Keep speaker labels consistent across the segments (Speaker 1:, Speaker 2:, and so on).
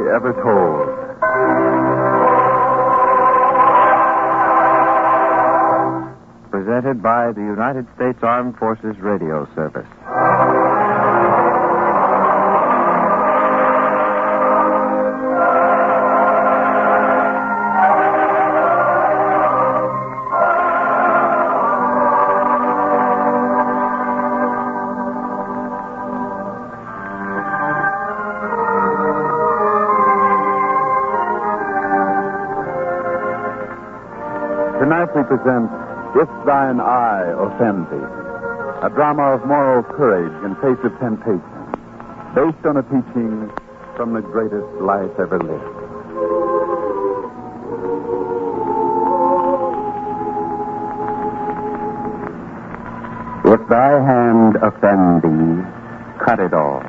Speaker 1: ever told. Presented by the United States Armed Forces Radio Service. Tonight we present If Thine Eye Offend Thee, a drama of moral courage in face of temptation, based on a teaching from the greatest life ever lived. If thy hand offend thee, cut it off.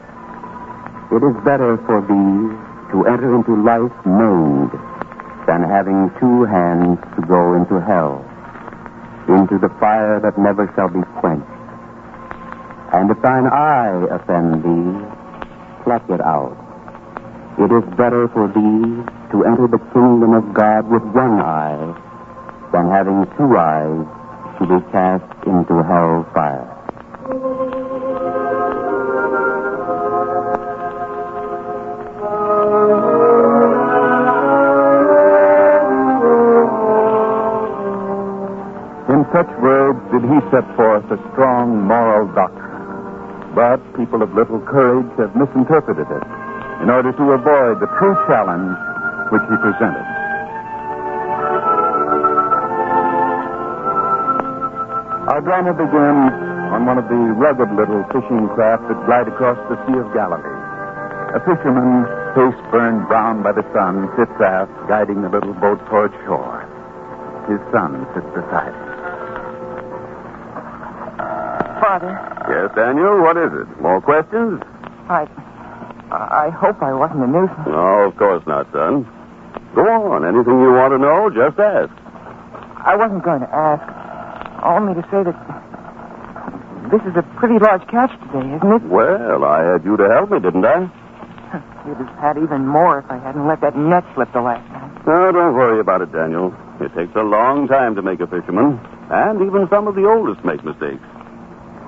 Speaker 1: It is better for thee to enter into life maimed than having two hands to go into hell, into the fire that never shall be quenched. And if thine eye offend thee, pluck it out. It is better for thee to enter the kingdom of God with one eye than having two eyes to be cast into hell fire. In such words did he set forth a strong moral doctrine. But people of little courage have misinterpreted it in order to avoid the true challenge which he presented. Our drama begins on one of the rugged little fishing craft that glide across the Sea of Galilee. A fisherman, face burned brown by the sun, sits aft, guiding the little boat toward shore. His son sits beside him.
Speaker 2: Father.
Speaker 3: Yes, Daniel, what is it? More questions?
Speaker 2: I hope I wasn't a nuisance.
Speaker 3: No, of course not, son. Go on. Anything you want to know, just ask.
Speaker 2: I wasn't going to ask. Only to say that this is a pretty large catch today, isn't it?
Speaker 3: Well, I had you to help me, didn't I?
Speaker 2: You'd have had even more if I hadn't let that net slip the last time.
Speaker 3: No, don't worry about it, Daniel. It takes a long time to make a fisherman, and even some of the oldest make mistakes.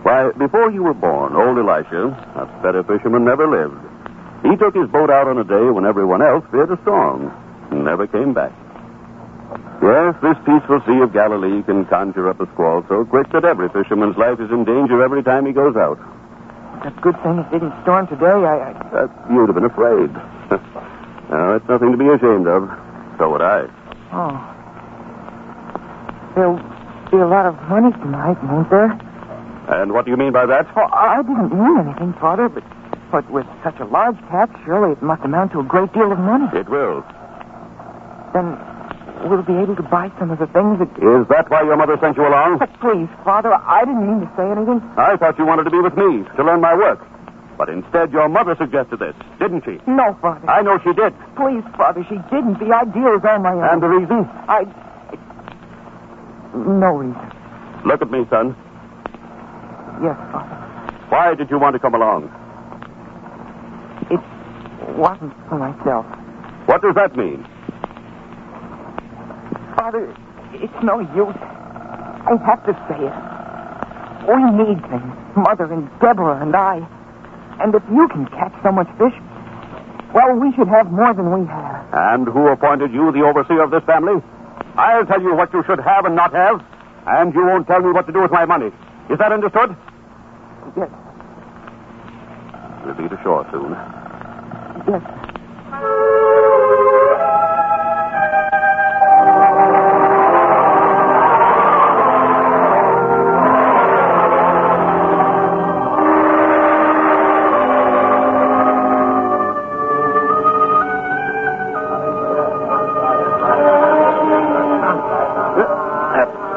Speaker 3: Why, before you were born, old Elisha, a better fisherman, never lived. He took his boat out on a day when everyone else feared a storm and never came back. Yes, this peaceful Sea of Galilee can conjure up a squall so quick that every fisherman's life is in danger every time he goes out.
Speaker 2: It's a good thing it didn't storm today.
Speaker 3: You'd have been afraid. No, it's nothing to be ashamed of. So would I.
Speaker 2: Oh. There'll be a lot of money tonight, won't there?
Speaker 3: And what do you mean by that?
Speaker 2: Oh, I didn't mean anything, Father, but with such a large catch, surely it must amount to a great deal of money.
Speaker 3: It will.
Speaker 2: Then we'll be able to buy some of the things that...
Speaker 3: Is that why your mother sent you along?
Speaker 2: But please, Father, I didn't mean to say anything.
Speaker 3: I thought you wanted to be with me, to learn my work. But instead, your mother suggested this, didn't she?
Speaker 2: No, Father.
Speaker 3: I know she did.
Speaker 2: Please, Father, she didn't. The idea was on my own.
Speaker 3: And the reason?
Speaker 2: No reason.
Speaker 3: Look at me, son.
Speaker 2: Yes, Father.
Speaker 3: Why did you want to come along?
Speaker 2: It wasn't for myself.
Speaker 3: What does that mean?
Speaker 2: Father, it's no use. I have to say it. We need things, Mother and Deborah and I. And if you can catch so much fish, well, we should have more than we have.
Speaker 3: And who appointed you the overseer of this family? I'll tell you what you should have and not have, and you won't tell me what to do with my money. Is that understood?
Speaker 2: Yes.
Speaker 3: We'll be to shore soon.
Speaker 2: Yes.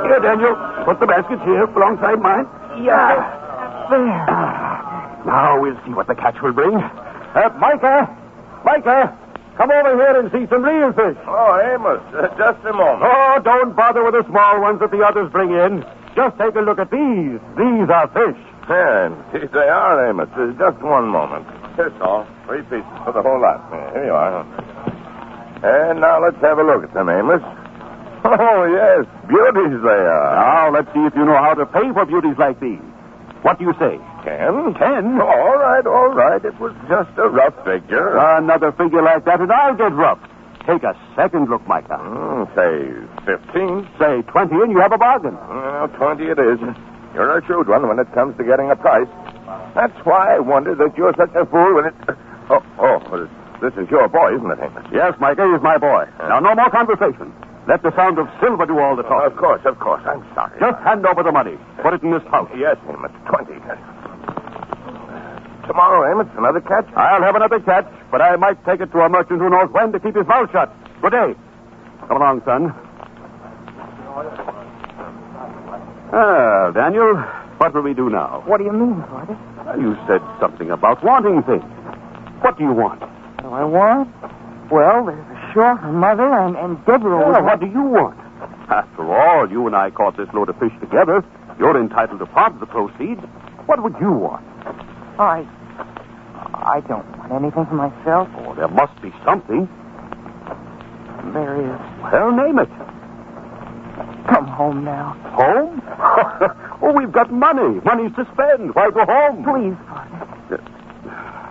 Speaker 3: Here, Daniel. Put the baskets here alongside mine.
Speaker 2: Yeah. There.
Speaker 3: Now we'll see what the catch will bring. Micah! Come over here and see some real fish.
Speaker 4: Oh, Amos, just a moment.
Speaker 3: Oh, don't bother with the small ones that the others bring in. Just take a look at these. These are fish.
Speaker 4: And they are, Amos. Just one moment. That's all. 3 pieces for the whole lot. Here you are. And now let's have a look at them, Amos. Oh, yes. Beauties they are.
Speaker 3: Now, let's see if you know how to pay for beauties like these. What do you say?
Speaker 4: 10?
Speaker 3: 10?
Speaker 4: All right. It was just a rough figure.
Speaker 3: Another figure like that, and I'll get rough. Take a second look, Micah.
Speaker 4: Say 15.
Speaker 3: Say 20, and you have a bargain.
Speaker 4: Well, 20 it is. You're a shrewd one when it comes to getting a price. That's why I wonder that you're such a fool when it... This is your boy, isn't it, Amos?
Speaker 3: Yes, Micah, he's my boy. Now, no more conversation. Let the sound of silver do all the talking.
Speaker 4: Of course. I'm sorry.
Speaker 3: Just hand over the money. Put it in this pouch.
Speaker 4: Yes, Amos. 20. Tomorrow, Amos, another catch?
Speaker 3: I'll have another catch, but I might take it to a merchant who knows when to keep his mouth shut. Good day. Come along, son. Daniel, what will we do now?
Speaker 2: What do you mean, Father?
Speaker 3: You said something about wanting things. What do you want?
Speaker 2: What do I want? Well, there's sure her mother and Deborah.
Speaker 3: Well, what do you want? After all, you and I caught this load of fish together. You're entitled to part of the proceeds. What would you want?
Speaker 2: I don't want anything for myself.
Speaker 3: Oh, there must be something.
Speaker 2: There is.
Speaker 3: Well, name it.
Speaker 2: Come home now.
Speaker 3: Home? Oh, we've got money. Money to spend. Why go home?
Speaker 2: Please, Father.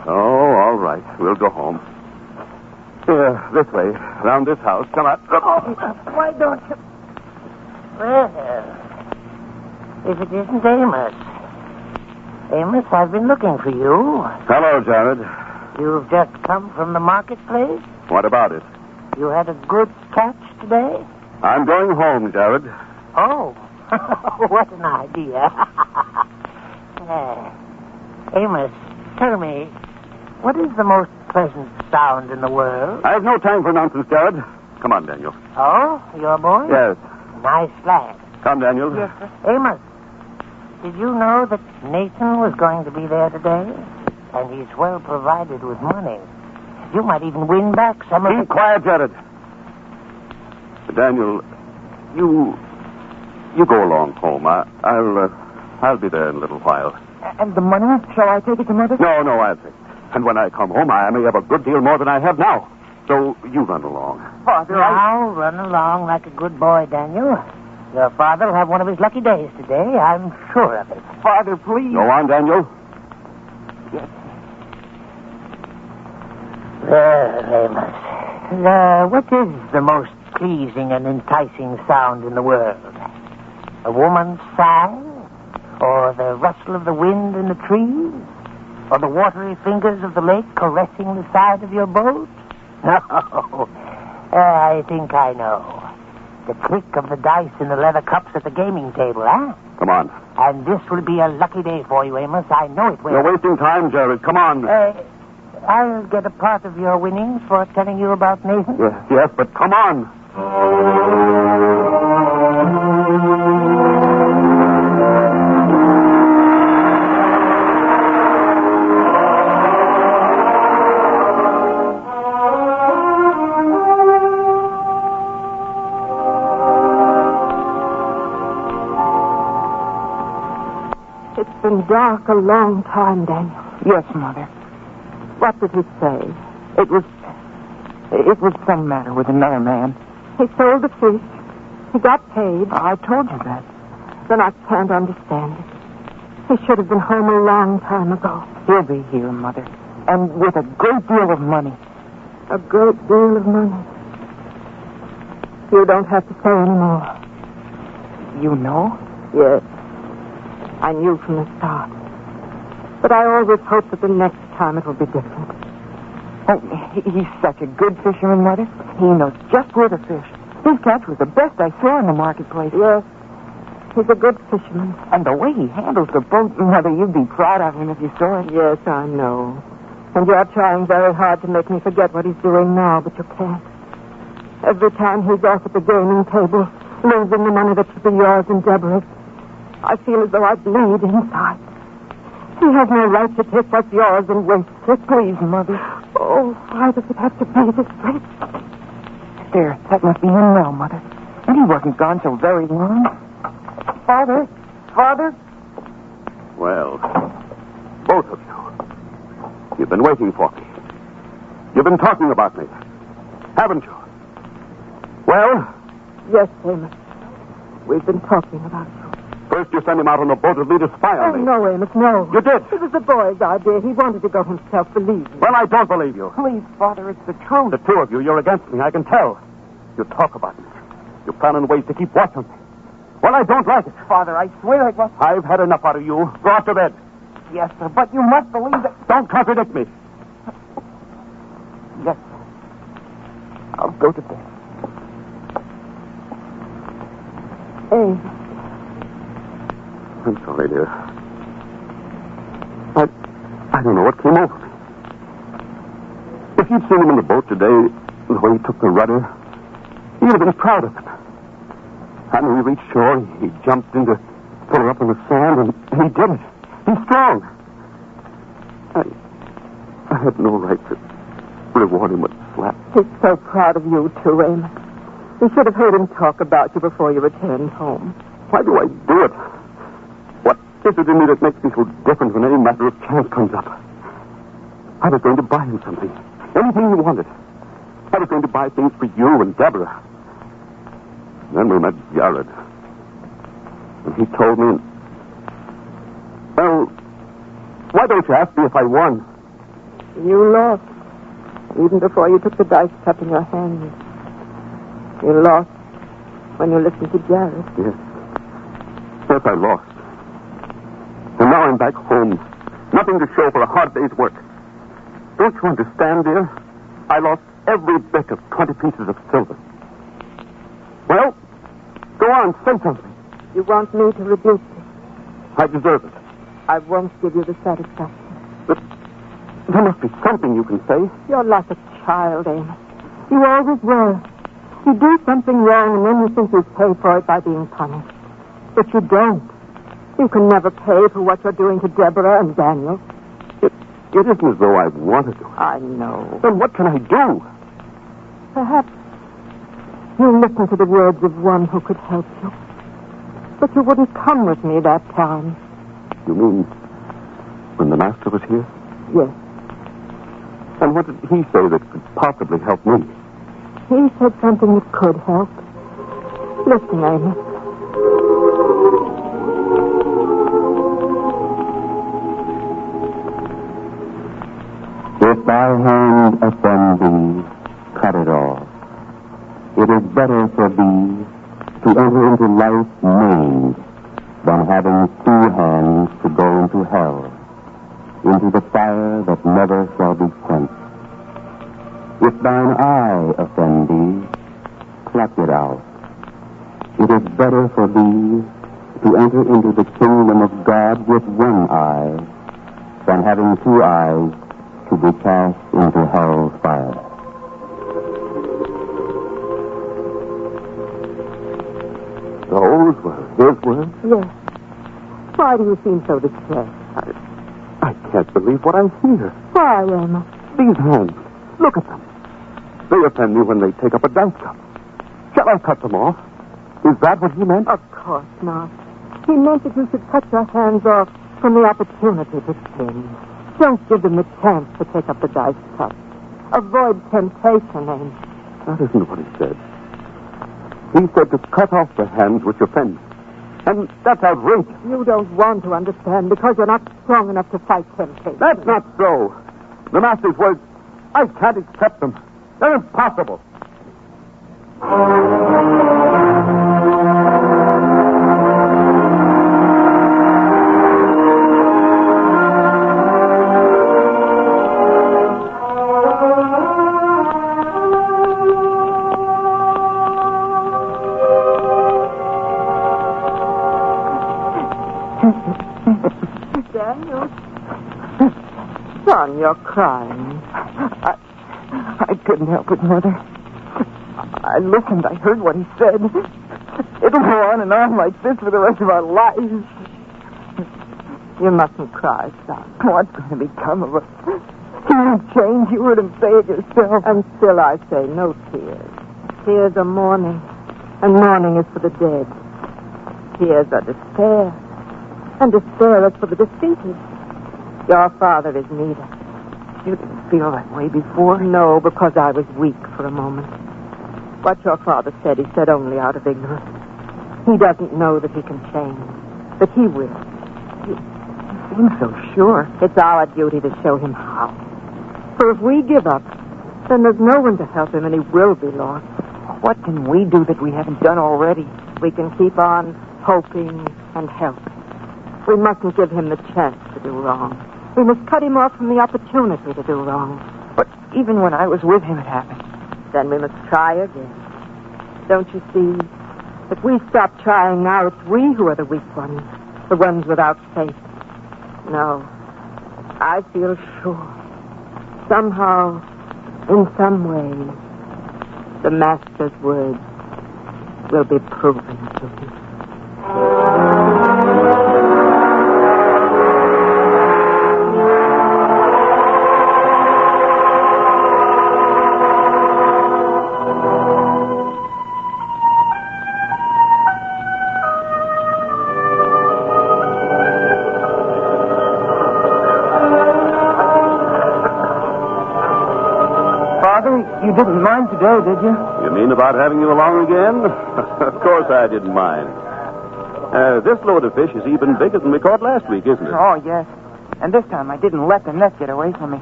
Speaker 3: Oh, all right. We'll go home. Here, this way. Around this house. Come on.
Speaker 2: Why don't you...
Speaker 5: Well, if it isn't Amos. Amos, I've been looking for you.
Speaker 3: Hello, Jared.
Speaker 5: You've just come from the marketplace?
Speaker 3: What about it?
Speaker 5: You had a good catch today?
Speaker 3: I'm going home, Jared.
Speaker 5: Oh, what an idea. Amos, tell me, what is the most pleasant sound in the world?
Speaker 3: I have no time for nonsense, Jared. Come on, Daniel.
Speaker 5: Oh, your boy?
Speaker 3: Yes.
Speaker 5: Nice lad.
Speaker 3: Come, Daniel.
Speaker 2: Yes, sir.
Speaker 5: Amos, did you know that Nathan was going to be there today? And he's well provided with money. You might even win back some of
Speaker 3: Be
Speaker 5: it.
Speaker 3: quiet, Jared. Daniel, you go along home. I'll be there in a little while.
Speaker 2: And the money? Shall I take it to Mother?
Speaker 3: No, I'll take it. And when I come home, I may have a good deal more than I have now. So you run along.
Speaker 2: Father,
Speaker 5: Now, run along like a good boy, Daniel. Your father will have one of his lucky days today. I'm sure of it.
Speaker 2: Father, please.
Speaker 3: Go on, Daniel.
Speaker 2: Yes.
Speaker 5: Well, Amos, what is the most pleasing and enticing sound in the world? A woman's sigh? Or the rustle of the wind in the trees? Or the watery fingers of the lake caressing the side of your boat? No. I think I know. The click of the dice in the leather cups at the gaming table, huh?
Speaker 3: Come on.
Speaker 5: And this will be a lucky day for you, Amos. I know it will.
Speaker 3: You're wasting time, Jared. Come on.
Speaker 5: I'll get a part of your winnings for telling you about Nathan.
Speaker 3: Yes, but come on.
Speaker 6: It's been dark a long time, Daniel.
Speaker 2: Yes, Mother.
Speaker 6: What did he say?
Speaker 2: It was some matter with another man.
Speaker 6: He sold the fish. He got paid.
Speaker 2: I told you that.
Speaker 6: Then I can't understand it. He should have been home a long time ago.
Speaker 2: He'll be here, Mother. And with a great deal of money.
Speaker 6: A great deal of money. You don't have to say any more.
Speaker 2: You know?
Speaker 6: Yes. I knew from the start. But I always hoped that the next time it will be different.
Speaker 2: Oh, he's such a good fisherman, Mother. He knows just where to fish. His catch was the best I saw in the marketplace.
Speaker 6: Yes. He's a good fisherman.
Speaker 2: And the way he handles the boat, Mother, you'd be proud of him if you saw it.
Speaker 6: Yes, I know. And you're trying very hard to make me forget what he's doing now, but you can't. Every time he's off at the gaming table, losing the money that should be yours and Deborah's, I feel as though I bleed inside. He has no right to take what's yours and waste it.
Speaker 2: Please, Mother.
Speaker 6: Oh, why does it have to be this way?
Speaker 2: There, that must be him now, Mother. And he wasn't gone so very long. Father? Father?
Speaker 3: Well, both of you. You've been waiting for me. You've been talking about me, haven't you? Well?
Speaker 6: Yes, Amos. We've been talking about you.
Speaker 3: First you sent him out on a boat with me to spy on me.
Speaker 6: No, Amos, no.
Speaker 3: You did?
Speaker 6: It was the boy's idea. He wanted to go himself, believe me.
Speaker 3: Well, I don't believe you.
Speaker 2: Please, Father, it's the truth.
Speaker 3: The two of you, you're against me, I can tell. You talk about me. You plan on ways to keep watch on me. Well, I don't like it.
Speaker 2: Father, I swear it was...
Speaker 3: I've had enough out of you. Go off to bed.
Speaker 2: Yes, sir, but you must believe that...
Speaker 3: Don't contradict me.
Speaker 2: Yes, sir. I'll go to bed.
Speaker 6: Amos.
Speaker 3: I'm sorry, dear. I don't know what came over me. If you'd seen him in the boat today, the way he took the rudder, you'd have been proud of him. And when he reached shore, he jumped in to pull her up in the sand, and he did it. He's strong. I had no right to reward him with a slap.
Speaker 6: He's so proud of you, too, Amos. You should have heard him talk about you before you returned home.
Speaker 3: Why do I do it? What is it in me that makes me so different when any matter of chance comes up? I was going to buy him something. Anything he wanted. I was going to buy things for you and Deborah. Then we met Jared. And he told me... Well, why don't you ask me if I won?
Speaker 6: You lost. Even before you took the dice cup in your hand. You lost when you listened to Jared.
Speaker 3: Yes. Yes, I lost. And now I'm back home. Nothing to show for a hard day's work. Don't you understand, dear? I lost every bit of 20 pieces of silver. Well, go on, say something.
Speaker 6: You want me to rebuke you?
Speaker 3: I deserve it.
Speaker 6: I won't give you the satisfaction.
Speaker 3: But there must be something you can say.
Speaker 6: You're like a child, Amos. You always were. You do something wrong, and then you think you pay for it by being punished. But you don't. You can never pay for what you're doing to Deborah and Daniel.
Speaker 3: It isn't as though I wanted to.
Speaker 6: I know.
Speaker 3: Then what can I do?
Speaker 6: Perhaps you listen to the words of one who could help you. But you wouldn't come with me that time.
Speaker 3: You mean when the master was here?
Speaker 6: Yes.
Speaker 3: And what did he say that could possibly help me?
Speaker 6: He said something that could help. Listen, Amos.
Speaker 1: If thy hand offend thee, cut it off. It is better for thee to enter into life maimed than having two hands to go into hell, into the fire that never shall be quenched. If thine eye offend thee, pluck it out. It is better for thee to enter into the kingdom of God with one eye than having two eyes to be cast into hell's fire.
Speaker 3: Those were his words?
Speaker 6: Yes. Why do you seem so distressed?
Speaker 3: I can't believe what I hear.
Speaker 6: Why, Amos?
Speaker 3: These hands, look at them. They offend me when they take up a dice cup. Shall I cut them off? Is that what he meant?
Speaker 6: Of course not. He meant that you should cut your hands off from the opportunity to sin. Don't give them the chance to take up the dice cup. Avoid temptation, Amos.
Speaker 3: That isn't what he said. He said to cut off the hands which offend me. And that's outrageous.
Speaker 6: You don't want to understand because you're not strong enough to fight temptation.
Speaker 3: That's not so. The master's words, I can't accept them. They're impossible.
Speaker 6: Daniel. Son, you're crying.
Speaker 2: I couldn't help it, Mother. I listened. I heard what he said. It'll go on and on like this for the rest of our lives.
Speaker 6: You mustn't cry, son.
Speaker 2: What's going to become of us? He won't change. You heard him say it yourself.
Speaker 6: And still I say no tears. Tears are mourning, and mourning is for the dead. Tears are despair, and despair is for the defeated. Your father is neither.
Speaker 2: You didn't feel that way before.
Speaker 6: No, because I was weak for a moment. What your father said, he said only out of ignorance. He doesn't know that he can change. But he will.
Speaker 2: You seem so sure.
Speaker 6: It's our duty to show him how. For if we give up, then there's no one to help him and he will be lost.
Speaker 2: What can we do that we haven't done already?
Speaker 6: We can keep on hoping and helping. We mustn't give him the chance to do wrong. We must cut him off from the opportunity to do wrong.
Speaker 2: But even when I was with him, it happened.
Speaker 6: Then we must try again. Don't you see? If we stop trying now, it's we who are the weak ones, the ones without faith. No, I feel sure. Somehow, in some way, the Master's words will be proven to me.
Speaker 2: You didn't mind today, did you?
Speaker 3: You mean about having you along again? Of course I didn't mind. This load of fish is even bigger than we caught last week, isn't it?
Speaker 2: Oh, yes. And this time I didn't let the net get away from me.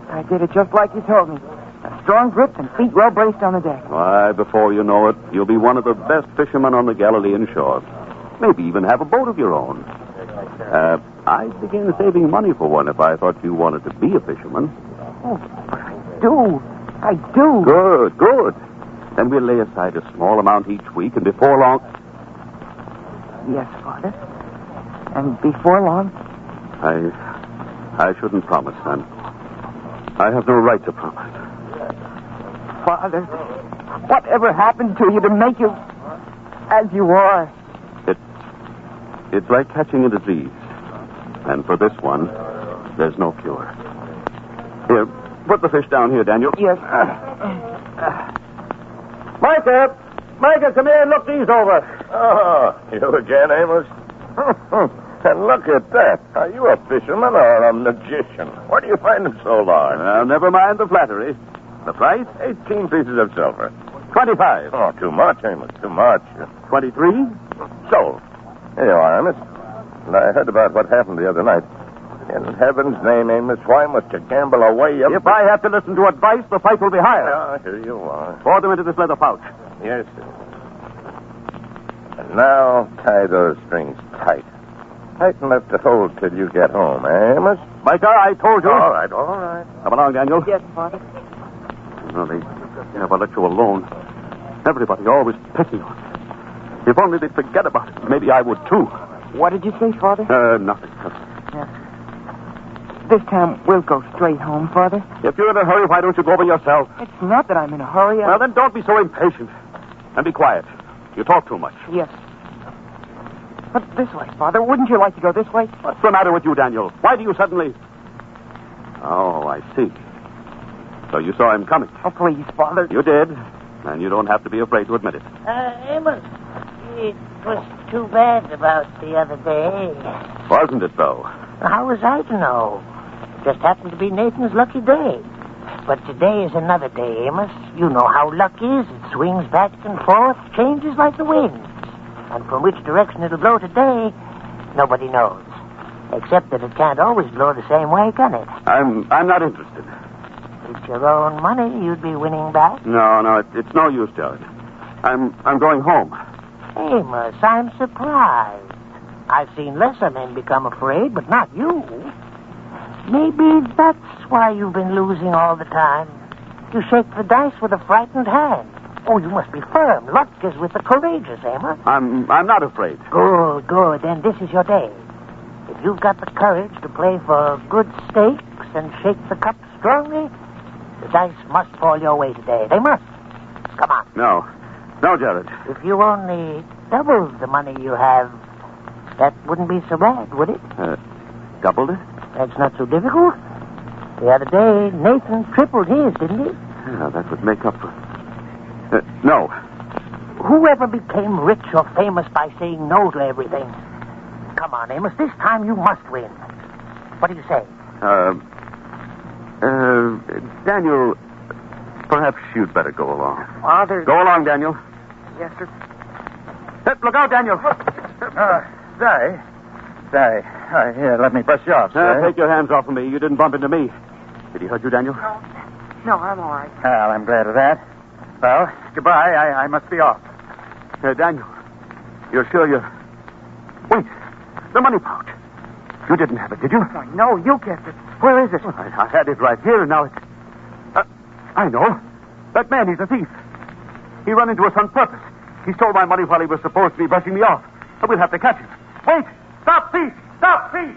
Speaker 2: I did it just like you told me. A strong grip and feet well braced on the deck.
Speaker 3: Why, before you know it, you'll be one of the best fishermen on the Galilean shore. Maybe even have a boat of your own. I'd begin saving money for one if I thought you wanted to be a fisherman.
Speaker 2: Oh, but I do. I do.
Speaker 3: Good, good. Then we'll lay aside a small amount each week, and before long...
Speaker 2: Yes, Father. And before long?
Speaker 3: I shouldn't promise, son. I have no right to promise.
Speaker 2: Father, whatever happened to you to make you as you are?
Speaker 3: It's like catching a disease. And for this one, there's no cure. Here, put the fish down here, Daniel.
Speaker 2: Yes.
Speaker 7: Micah! Micah, come here and look these over.
Speaker 4: Oh, you again, Amos? And look at that. Are you a fisherman or a magician? Where do you find them so large?
Speaker 3: Never mind the flattery. The price?
Speaker 4: 18 pieces of silver.
Speaker 3: 25.
Speaker 4: Oh, too much, Amos, too much.
Speaker 3: 23?
Speaker 4: Sold. Here you are, Amos. And I heard about what happened the other night. In heaven's name, Amos, why must you gamble away up...
Speaker 3: If I have to listen to advice, the fight will be higher.
Speaker 4: Ah, here you are.
Speaker 3: Pour them into this leather pouch.
Speaker 4: Yes, sir. And now tie those strings tight. Tight enough to hold till you get home, eh, Amos?
Speaker 3: Micah, I told you.
Speaker 4: All right, all right.
Speaker 3: Come along, Daniel.
Speaker 2: Yes, Father.
Speaker 3: No, they never let you alone. Everybody always picking on you. If only they'd forget about it, maybe I would, too.
Speaker 2: What did you say, Father?
Speaker 3: Nothing.
Speaker 2: Yes. This time we'll go straight home, Father.
Speaker 3: If you're in a hurry, why don't you go over yourself?
Speaker 2: It's not that I'm in a hurry.
Speaker 3: Well, then don't be so impatient. And be quiet. You talk too much.
Speaker 2: Yes. But this way, Father. Wouldn't you like to go this way?
Speaker 3: What's the matter with you, Daniel? Why do you suddenly... Oh, I see. So you saw him coming.
Speaker 2: Oh, please, Father.
Speaker 3: You did. And you don't have to be afraid to admit it.
Speaker 5: Amos, it was too bad about the other day.
Speaker 3: Wasn't it, though?
Speaker 5: How was I to know? It just happened to be Nathan's lucky day. But today is another day, Amos. You know how luck is. It swings back and forth, changes like the wind. And from which direction it'll blow today, nobody knows. Except that it can't always blow the same way, can it?
Speaker 3: I'm not interested.
Speaker 5: It's your own money you'd be winning back.
Speaker 3: No, it's no use, Jared. I'm going home.
Speaker 5: Amos, I'm surprised. I've seen lesser men become afraid, but not you. Maybe that's why you've been losing all the time. You shake the dice with a frightened hand. Oh, you must be firm. Luck is with the courageous, Amos.
Speaker 3: I'm not afraid.
Speaker 5: Good. Then this is your day. If you've got the courage to play for good stakes and shake the cup strongly, the dice must fall your way today. They must. Come on.
Speaker 3: No, Jared.
Speaker 5: If you only doubled the money you have, that wouldn't be so bad, would it?
Speaker 3: Doubled it?
Speaker 5: That's not so difficult. The other day, Nathan tripled his, didn't he?
Speaker 3: Yeah, that would make up for... no.
Speaker 5: Whoever became rich or famous by saying no to everything? Come on, Amos. This time you must win. What do you say?
Speaker 3: Daniel, perhaps you'd better go along.
Speaker 2: Father.
Speaker 3: Go along, Daniel.
Speaker 2: Yes, sir.
Speaker 3: Look out, Daniel.
Speaker 7: Sorry. Here, let me brush you off, sir.
Speaker 3: Take your hands off of me. You didn't bump into me. Did he hurt you, Daniel?
Speaker 2: No, I'm all right.
Speaker 7: Well, I'm glad of that. Well, goodbye. I must be off.
Speaker 3: Daniel, you're sure you're... Wait, the money pouch. You didn't have it, did you?
Speaker 2: Oh, no, you kept it. Where is it?
Speaker 3: Well, I had it right here, and now it's... I know. That man, he's a thief. He ran into us on purpose. He stole my money while he was supposed to be brushing me off. We'll have to catch him. Wait! Stop, thief! Stop, thief!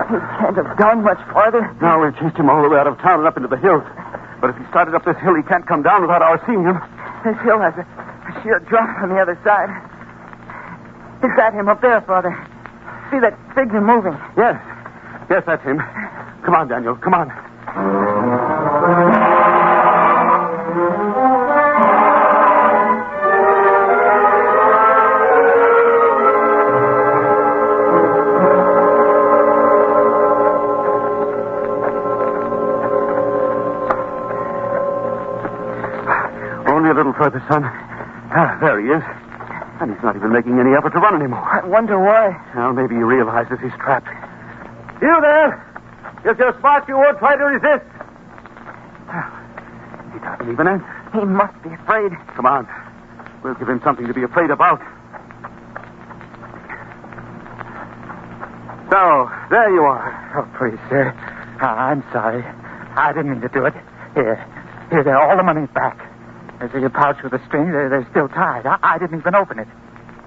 Speaker 2: He can't have gone much farther.
Speaker 3: No, we chased him all the way out of town and up into the hills. But if he started up this hill, he can't come down without our seeing him.
Speaker 2: This hill has a sheer drop on the other side. Is that him up there, Father? See that figure moving?
Speaker 3: Yes, that's him. Come on, Daniel, come on. Only a little further, son. There he is. And he's not even making any effort to run anymore.
Speaker 2: I wonder why.
Speaker 3: Well, maybe he realizes he's trapped. You there! If you're smart, you won't try to resist. He doesn't even answer.
Speaker 2: He must be afraid.
Speaker 3: Come on. We'll give him something to be afraid about. So, there you are.
Speaker 7: Oh, please, sir. I'm sorry. I didn't mean to do it. Here, all the money's back. There's a pouch with a string. They're still tied. I didn't even open it.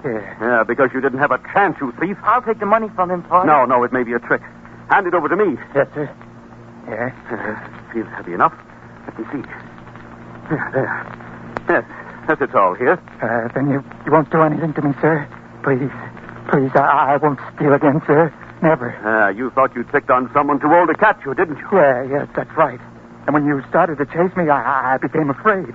Speaker 7: Here.
Speaker 3: Yeah, because you didn't have a chance, you thief.
Speaker 2: I'll take the money from him, Father.
Speaker 3: No, it may be a trick. Hand it over to me.
Speaker 7: Yes, sir. Here.
Speaker 3: Feels heavy enough. Let me see. There. Yes, it's all here.
Speaker 7: Then you won't do anything to me, sir? Please, I won't steal again, sir. Never.
Speaker 3: You thought you'd picked on someone too old to catch you, didn't you?
Speaker 7: Yes, that's right. And when you started to chase me, I became afraid.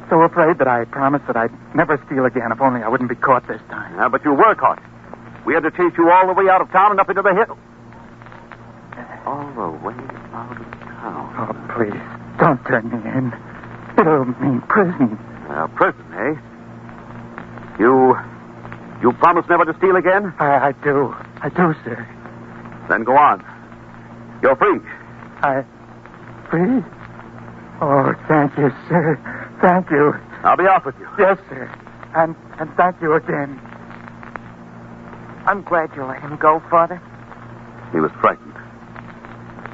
Speaker 7: So afraid that I promised that I'd never steal again if only I wouldn't be caught this time.
Speaker 3: But you were caught. We had to chase you all the way out of town and up into the hill. All the way out of town?
Speaker 7: Oh, please, don't turn me in. It'll mean prison.
Speaker 3: Prison, eh? You promised never to steal again?
Speaker 7: I do, sir.
Speaker 3: Then go on. You're free.
Speaker 7: Free? Oh, thank you, sir. Thank you.
Speaker 3: I'll be off with you.
Speaker 7: Yes, sir. And thank you again.
Speaker 2: I'm glad you let him go, Father.
Speaker 3: He was frightened.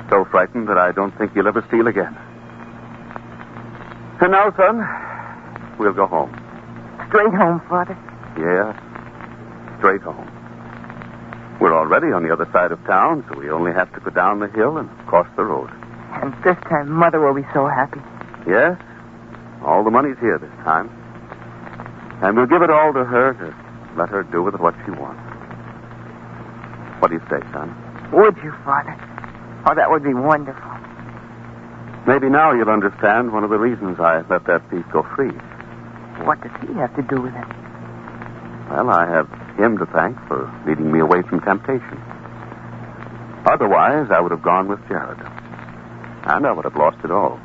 Speaker 3: So frightened that I don't think he'll ever steal again. And now, son, we'll go home.
Speaker 2: Straight home, Father?
Speaker 3: Yeah, straight home. We're already on the other side of town, so we only have to go down the hill and cross the road.
Speaker 2: And this time, Mother will be so happy.
Speaker 3: Yes, all the money's here this time. And we'll give it all to her to let her do with it what she wants. What do you say, son?
Speaker 2: Would you, Father? Oh, that would be wonderful.
Speaker 3: Maybe now you'll understand one of the reasons I let that thief go free.
Speaker 2: What does he have to do with it?
Speaker 3: Well, I have him to thank for leading me away from temptation. Otherwise, I would have gone with Jared. And I would have lost it all.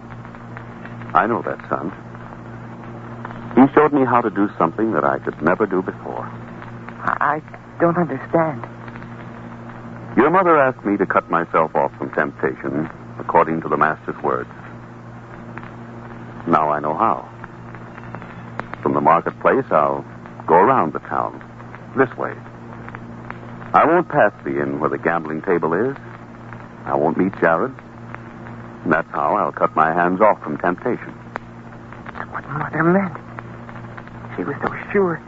Speaker 3: I know that, son. He showed me how to do something that I could never do before.
Speaker 2: I don't understand.
Speaker 3: Your mother asked me to cut myself off from temptation, according to the Master's words. Now I know how. From the marketplace, I'll go around the town, this way. I won't pass the inn where the gambling table is. I won't meet Jared. And that's how I'll cut my hands off from temptation.
Speaker 2: That's what Mother meant. She was so sure.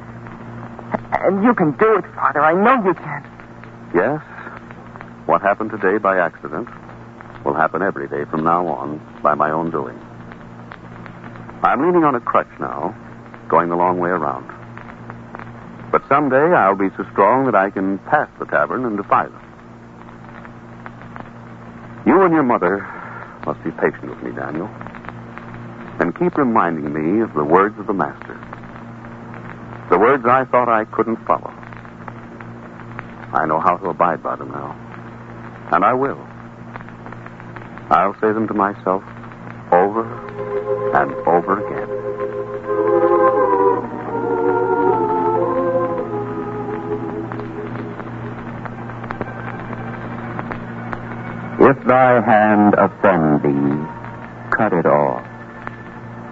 Speaker 2: And you can do it, Father. I know you can.
Speaker 3: Yes. What happened today by accident will happen every day from now on by my own doing. I'm leaning on a crutch now, going the long way around. But someday I'll be so strong that I can pass the tavern and defy them. You and your mother must be patient with me, Daniel. And keep reminding me of the words of the Master. The words I thought I couldn't follow. I know how to abide by them now. And I will. I'll say them to myself over and over again.
Speaker 1: If thy hand offend thee, cut it off.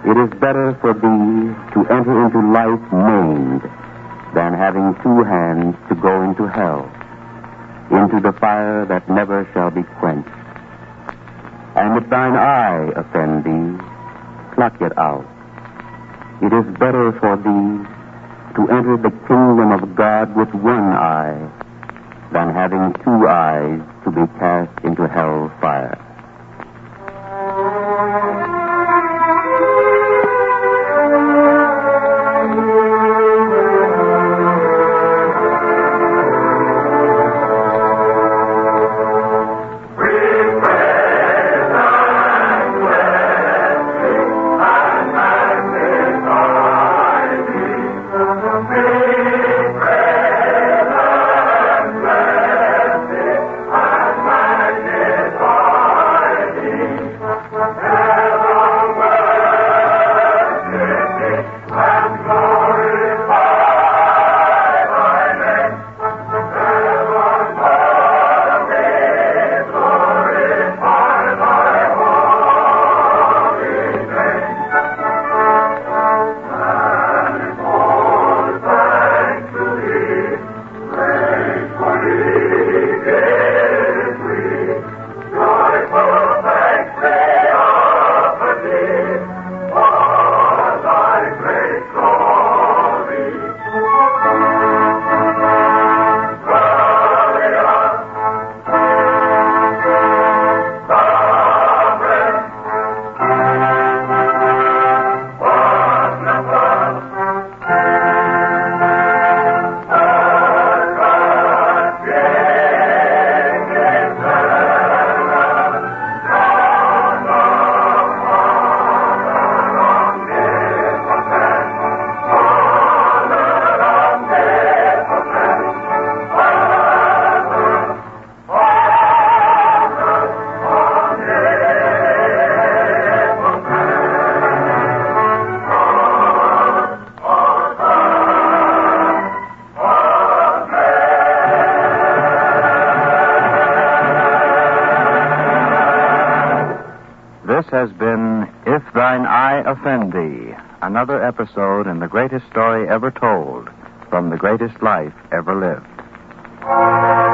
Speaker 1: It is better for thee to enter into life maimed than having two hands to go into hell, into the fire that never shall be quenched. And if thine eye offend thee, pluck it out. It is better for thee to enter the kingdom of God with one eye than having two eyes to be cast into hell fire.
Speaker 8: This has been If Thine Eye Offend Thee, another episode in the greatest story ever told from the greatest life ever lived.